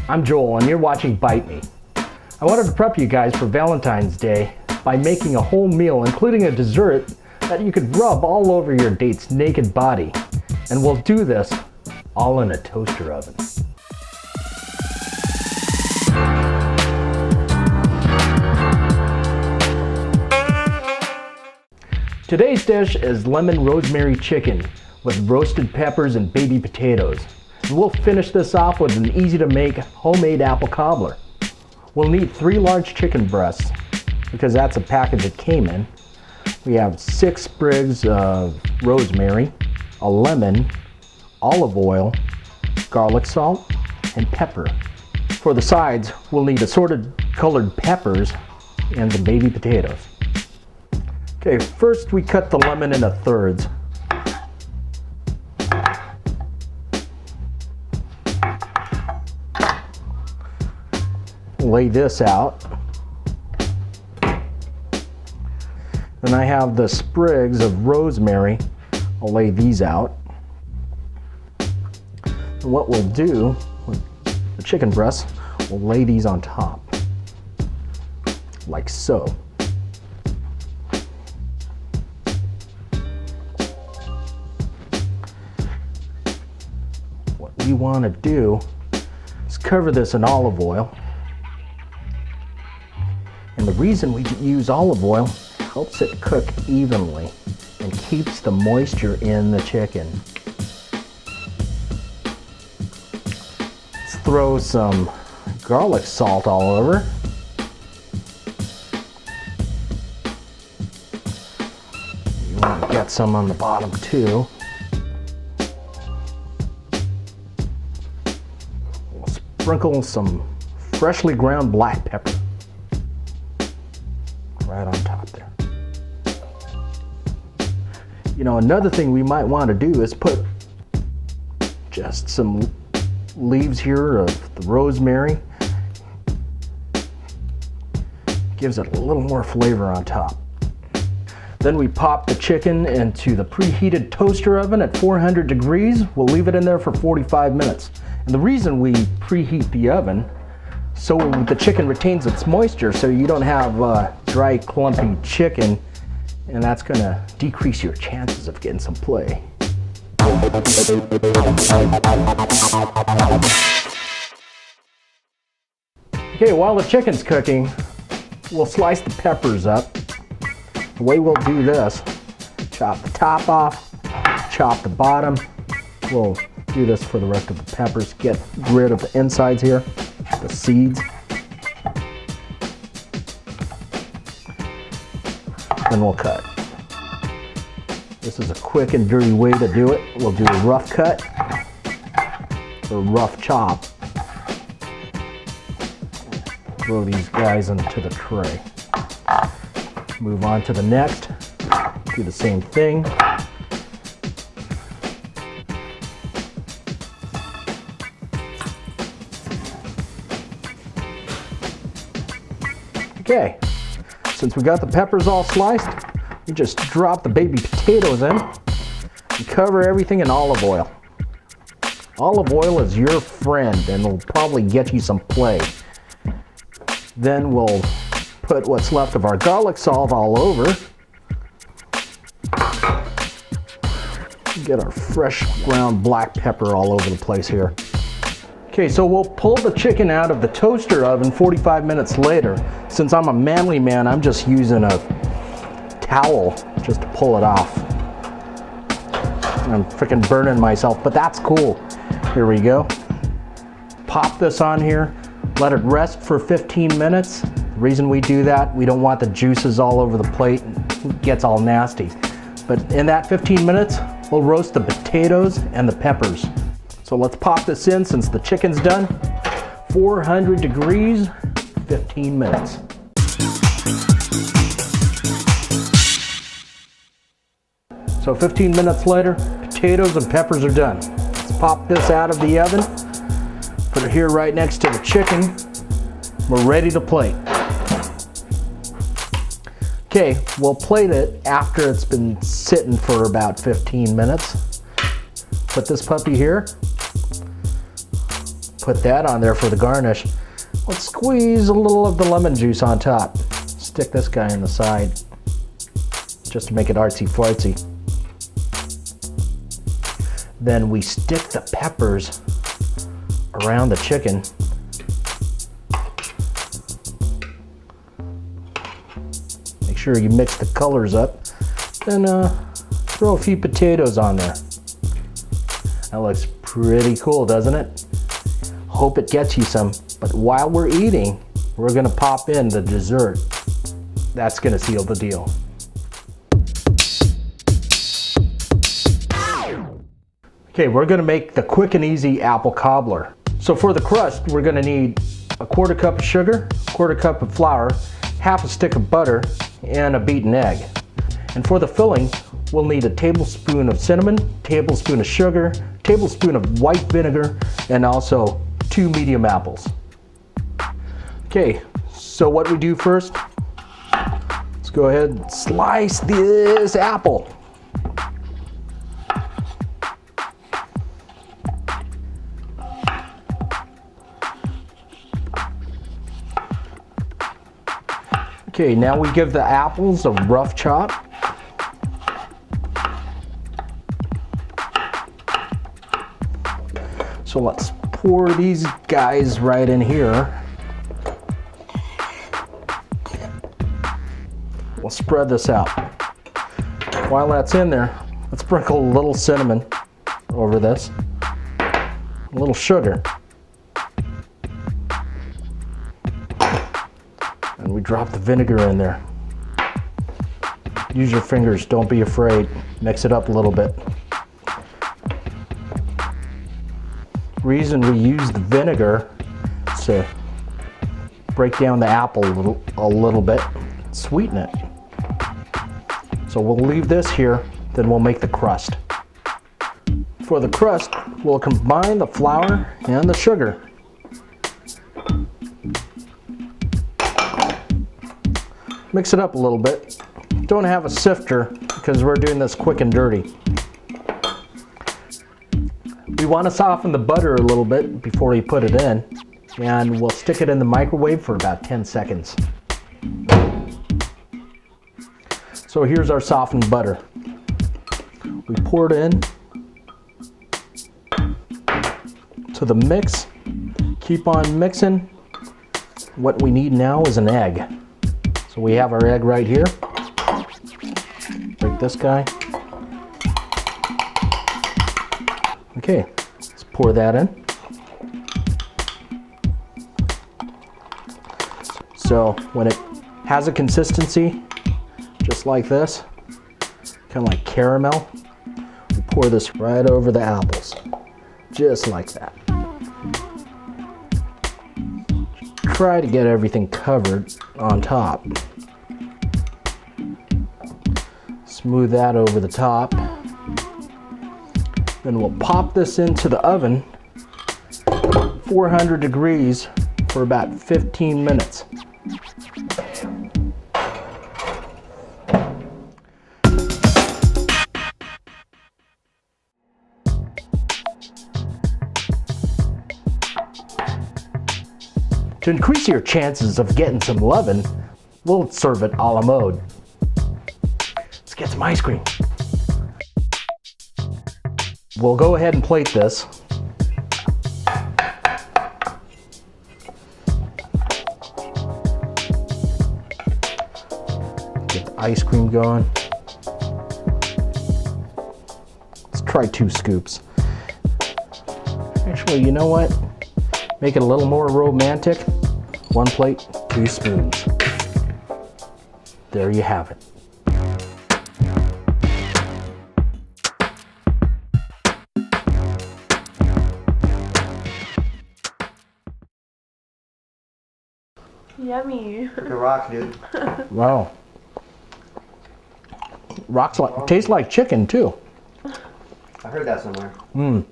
I'm Joel and you're watching Bite Me. I wanted to prep you guys for Valentine's Day by making a whole meal, including a dessert that you could rub all over your date's naked body. And we'll do this all in a toaster oven. Today's dish is lemon rosemary chicken with roasted peppers and baby potatoes. And we'll finish this off with an easy to make homemade apple cobbler. We'll need 3 large chicken breasts because that's a package it came in. We have 6 sprigs of rosemary, a lemon, olive oil, garlic salt, and pepper. For the sides, we'll need assorted colored peppers and the baby potatoes. Okay, first we cut the lemon into thirds. Lay this out. Then I have the sprigs of rosemary. I'll lay these out. And what we'll do with the chicken breasts, we'll lay these on top, like so. What we want to do is cover this in olive oil. And the reason we use olive oil helps it cook evenly and keeps the moisture in the chicken. Let's throw some garlic salt all over. You want to get some on the bottom too. We'll sprinkle some freshly ground black pepper right on top there. You know, another thing we might want to do is put just some leaves here of the rosemary. Gives it a little more flavor on top. Then we pop the chicken into the preheated toaster oven at 400 degrees. We'll leave it in there for 45 minutes. And the reason we preheat the oven so the chicken retains its moisture, so you don't have dry, clumpy chicken, and that's going to decrease your chances of getting some play. Okay, while the chicken's cooking, we'll slice the peppers up. The way we'll do this, chop the top off, chop the bottom. We'll do this for the rest of the peppers. Get rid of the insides here, the seeds. Then we'll cut. This is a quick and dirty way to do it. We'll do a rough cut or rough chop. Throw these guys into the tray. Move on to the next. Do the same thing. Okay, since we got the peppers all sliced, we just drop the baby potatoes in and cover everything in olive oil. Olive oil is your friend and will probably get you some play. Then we'll put what's left of our garlic salt all over. Get our fresh ground black pepper all over the place here. Okay, so we'll pull the chicken out of the toaster oven 45 minutes later. Since I'm a manly man, I'm just using a towel just to pull it off. I'm freaking burning myself, but that's cool. Here we go. Pop this on here, let it rest for 15 minutes. The reason we do that, we don't want the juices all over the plate and it gets all nasty. But in that 15 minutes, we'll roast the potatoes and the peppers. So let's pop this in since the chicken's done. 400 degrees, 15 minutes. So 15 minutes later, potatoes and peppers are done. Let's pop this out of the oven. Put it here right next to the chicken. We're ready to plate. Okay, we'll plate it after it's been sitting for about 15 minutes. Put this puppy here. put that on there for the garnish. Let's squeeze a little of the lemon juice on top. Stick this guy in the side, just to make it artsy fartsy. Then we stick the peppers around the chicken. Make sure you mix the colors up. Then throw a few potatoes on there. That looks pretty cool, doesn't it? Hope it gets you some. But while we're eating, we're gonna pop in the dessert. That's gonna seal the deal. Okay, we're gonna make the quick and easy apple cobbler. So for the crust, we're gonna need a 1/4 cup of sugar, 1/4 cup of flour, half a stick of butter, and a beaten egg. And for the filling, we'll need a tablespoon of cinnamon, tablespoon of sugar, tablespoon of white vinegar, and also 2 medium apples. Okay, so what we do first, let's go ahead and slice this apple. Okay, now we give the apples a rough chop. So let's pour these guys right in here. We'll spread this out. While that's in there, let's sprinkle a little cinnamon over this, a little sugar. And we drop the vinegar in there. Use your fingers, don't be afraid. Mix it up a little bit. Reason we use the vinegar is to break down the apple a little bit, sweeten it. So we'll leave this here, then we'll make the crust. For the crust, we'll combine the flour and the sugar. Mix it up a little bit. Don't have a sifter because we're doing this quick and dirty. We want to soften the butter a little bit before you put it in, and we'll stick it in the microwave for about 10 seconds. So here's our softened butter. We pour it in to the mix. Keep on mixing. What we need now is an egg. So we have our egg right here. Break this guy. Okay, let's pour that in. So when it has a consistency just like this, kind of like caramel, we pour this right over the apples, just like that. Try to get everything covered on top. Smooth that over the top. Then we'll pop this into the oven, 400 degrees for about 15 minutes. To increase your chances of getting some lovin', we'll serve it a la mode. Let's get some ice cream. We'll go ahead and plate this. Get the ice cream going. Let's try 2 scoops. Actually, you know what? Make it a little more romantic. 1 plate, 2 spoons. There you have it. Yummy. Like a rock, dude. Wow. Rocks like, tastes like chicken too. I heard that somewhere. Mmm.